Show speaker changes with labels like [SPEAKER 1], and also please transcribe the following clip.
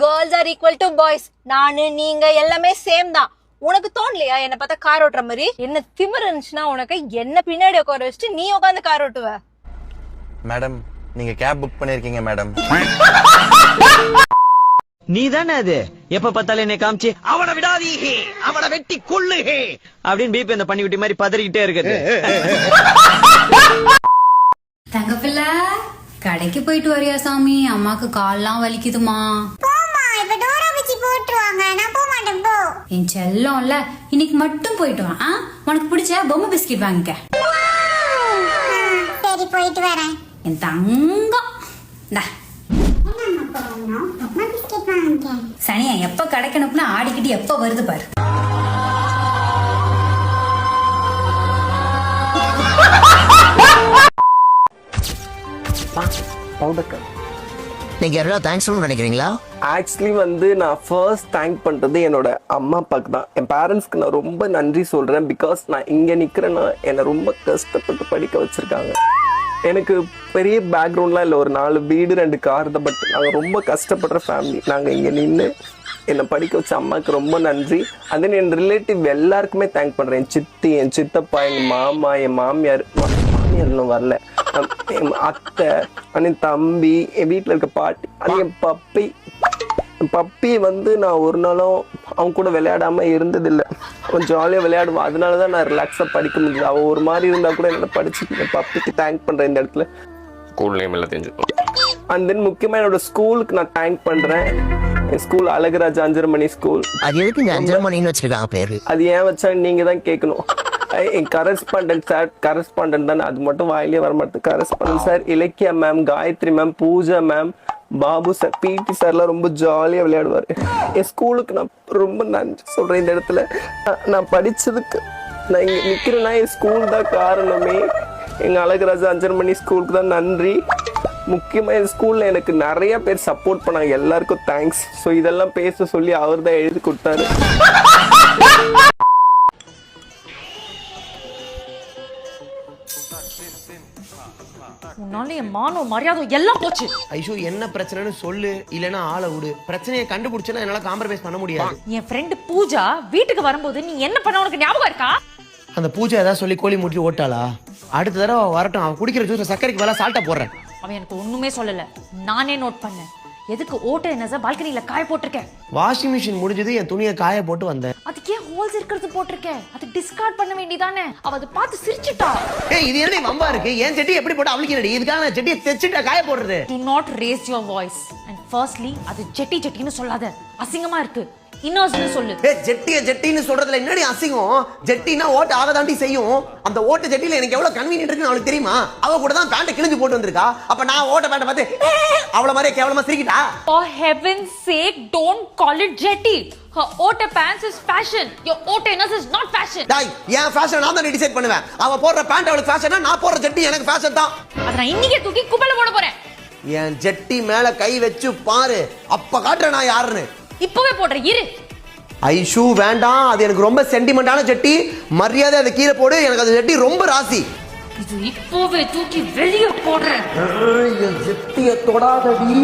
[SPEAKER 1] Girls are equal to boys. நானு நீங்க எல்லாமே சேம் தான். உனக்கு தோணலையா என்ன பார்த்தா கார் ஓட்டுற மாதிரி? என்ன திமிர் இருந்துச்சுன்னா உனக்கு என்ன பின்னாடி உட்கார வச்சுட்டு நீ உட்காந்து கார் ஓட்டுவ?
[SPEAKER 2] மேடம் நீங்க கேப் புக் பண்ணிருக்கீங்க மேடம்.
[SPEAKER 3] நீ தானே அது எப்ப பார்த்தாலும் என்னை காமிச்சு அவனை விடாதீங்க அவனை வெட்டி கொள்ளுக அப்படின்னு பிபி அந்த பண்ணி விட்டு மாதிரி பதறிக்கிட்டே இருக்குது.
[SPEAKER 4] தங்க பிள்ளை கடைக்கு போயிட்டு வரியா சாமி? அம்மாக்கு கால்லாம் வலிக்குதுமா.
[SPEAKER 5] போமா, இப்ப டோரா வச்சு போட்டுருவாங்க. நான் போக மாட்டேன் போ.
[SPEAKER 4] என் செல்லம்ல இன்னைக்கு மட்டும் போயிட்டு வா. உனக்கு பிடிச்ச பொம்மை பிஸ்கட் வாங்கிக்க.
[SPEAKER 5] சரி போயிட்டு வரேன்.
[SPEAKER 4] என் தங்கம் சனியா எப்ப கிடைக்கணும்னா ஆடிக்கிட்டு எப்ப வருது பாரு.
[SPEAKER 6] நீங்க யாராவது தேங்க்ஸ் சொல்லணும்னு நினைக்கிறீங்களா?
[SPEAKER 7] ஆக்சுவலி நான் ஃபர்ஸ்ட் தேங்க் பண்ணுறது என்னோட அம்மா அப்பாவுக்கு தான். என் பேரண்ட்ஸ்க்கு நான் ரொம்ப நன்றி சொல்கிறேன். பிகாஸ் நான் இங்கே நிற்கிறேன்னா என்னை ரொம்ப கஷ்டப்பட்டு படிக்க வச்சுருக்காங்க. எனக்கு பெரிய பேக்ரவுண்ட்லாம் இல்லை, ஒரு 4 வீடு 2 கார் தான். பட் நாங்கள் ரொம்ப கஷ்டப்படுற ஃபேமிலி. நாங்கள் இங்கே நின்று என்னை படிக்க வச்ச அம்மாவுக்கு ரொம்ப நன்றி. அதே என் ரிலேட்டிவ் எல்லாருக்குமே தேங்க் பண்ணுறேன். என் சித்தி, என் சித்தப்பா, எங்கள் மாமா, என் மாமியார் இன்னும் வரல, என் அத்தை, என் தம்பி, என் வீட்டில் இருக்க பாட்டி, அது என் பப்பி நான் ஒரு நாளும் அவங்க கூட விளையாடாம இருந்ததில்லை. கொஞ்சம் ஜாலியாக விளையாடுவான். அதனால தான் நான் ரிலாக்ஸாக படிக்க முடியுது. அவள் ஒரு மாதிரி இருந்தால் கூட என்னால் படிச்சு பப்பிக்கு தேங்க் பண்ணுறேன் இந்த இடத்துல.
[SPEAKER 8] ஸ்கூல் நேம் எல்லாம் தெரிஞ்சுக்கோ.
[SPEAKER 7] அண்ட் தென் முக்கியமாக என்னோட ஸ்கூலுக்கு நான் தேங்க் பண்ணுறேன். என் ஸ்கூல் அழகுராஜ் அஞ்சரமணி ஸ்கூல்.
[SPEAKER 6] அது எதுக்கு இந்த அஞ்சரமணின்னு வச்சிருக்காங்க பேரு?
[SPEAKER 7] அது ஏன் வச்சாங்க நீங்க தான் கேட்கணும். என் கரஸ்பாண்டன்ட் சார், கரஸ்பாண்டன்ட் தானே, அது மட்டும் வாயிலே வர மாட்டேன். Correspondent sir, Ilakkiya ma'am, Gayathri ma'am, Pooja ma'am, Babu sir, PT சார்லாம் ரொம்ப ஜாலியாக விளையாடுவார். என் ஸ்கூலுக்கு நான் ரொம்ப நன்றி சொல்கிறேன் இந்த இடத்துல. நான் படித்ததுக்கு நான் இங்கே நிற்கிறேன்னா என் ஸ்கூல் தான் காரணமே. எங்கள் அழகுராஜா அஞ்சரமணி ஸ்கூலுக்கு தான் நன்றி. முக்கியமாக என் ஸ்கூலில் எனக்கு நிறைய பேர் சப்போர்ட் பண்ணாங்க. எல்லாருக்கும் தேங்க்ஸ். ஸோ இதெல்லாம் பேச சொல்லி அவர் தான் எழுதி கொடுத்தாரு.
[SPEAKER 1] உன்னால என் மானம் மரியாதை எல்லாம் போச்சு.
[SPEAKER 9] ஐயோ என்ன பிரச்சனைன்னு சொல்லு, இல்லைன்னா ஆளை விடு. பிரச்சனையை கண்டுபிடிச்சா என்னால காம்ப்ரமைஸ் பண்ண முடியாது.
[SPEAKER 1] என் ஃப்ரெண்டு பூஜா வீட்டுக்கு வரும்போது நீ என்ன பண்ண உனக்கு ஞாபகம் இருக்கா?
[SPEAKER 9] அந்த பூஜா ஏதாவது சொல்லி கோழி மூட்டி ஓட்டாளா? அடுத்த தடவை வரட்டும், அவன் குடிக்கிற ஜூஸ்ல சக்கரைக்கு மேல சால்ட்டா போடுறேன்.
[SPEAKER 1] அவன் எனக்கு ஒண்ணுமே சொல்லல, நானே நோட் பண்ணேன். எதுக்கு ஓட்ட என்ன பால்கனில காய போட்டிருக்கேன்?
[SPEAKER 9] வாஷிங் மிஷின் முடிஞ்சது, என் துணியை காய போட்டு வந்தேன்.
[SPEAKER 1] அதுக்கே ஹோல்ஸ் இருக்கிறது போட்டிருக்கேன். அது டிஸ்கார்ட் பண்ண வேண்டியதானே. அவ அதை பார்த்து சிரிச்சிட்டா.
[SPEAKER 9] ஏய் இது என்ன வம்பா இருக்கு? என் செட்டி எப்படி போட்டு அவளுக்கு என்னடி? இதுக்காக நான் செட்டியை தைச்சிட்டா காய போடுறது.
[SPEAKER 1] Do not raise your voice. And firstly, அது ஜெட்டின்னு சொல்லாத, அசிங்கமா இருக்கு. இன்னொன்னு சொல்லு.
[SPEAKER 9] ஜெட்டின்னு சொல்றதுல என்னடி அசிங்கம்? ஜெட்டினா ஓட்ட ஆக தாண்டி செய்யும். அந்த ஓட்ட ஜெட்டில எனக்கு எவ்வளவு கன்வீனியன்ட் இருக்குன்னு அவளுக்கு தெரியுமா? அவ கூட தான் பேண்ட் கிழிஞ்சு போட்டு வந்திருக்கா. அப்ப நான் ஓட்ட பேண்ட் பார்த்து அவள மாதிரி கேவலமா சிரிக்கிட்டா.
[SPEAKER 1] For heaven's sake, don't call it jetty. Her otta pants is fashion. Your ottainess is not fashion.
[SPEAKER 9] டேய், என் ஃபேஷன் நான் தான் டிசைட் பண்ணுவேன். அவ போடுற பேண்ட் அவளுக்கு ஃபேஷனா, நான் போடுற ஜெட்டி எனக்கு ஃபேஷன் தான்.
[SPEAKER 1] அத நான் இன்னைக்கே தூக்கி குப்பையில போட போறேன்.
[SPEAKER 9] என் ஜெட்டி மேல கை வச்சு பாரு, அப்ப காட்டுறேன் நான் யாருன்னு.
[SPEAKER 1] இப்பவே போடுறேன் இரு.
[SPEAKER 9] ஐஷு வேண்டாம், அது எனக்கு ரொம்ப சென்டிமெண்டான ஜெட்டி. மரியாதை அதை கீழே போடு. எனக்கு அது ஜெட்டி ரொம்ப ராசி.
[SPEAKER 1] இது இப்பவே தூக்கி வெளியே போடுறேன்.
[SPEAKER 9] என் ஜெட்டியை தொடாதடி.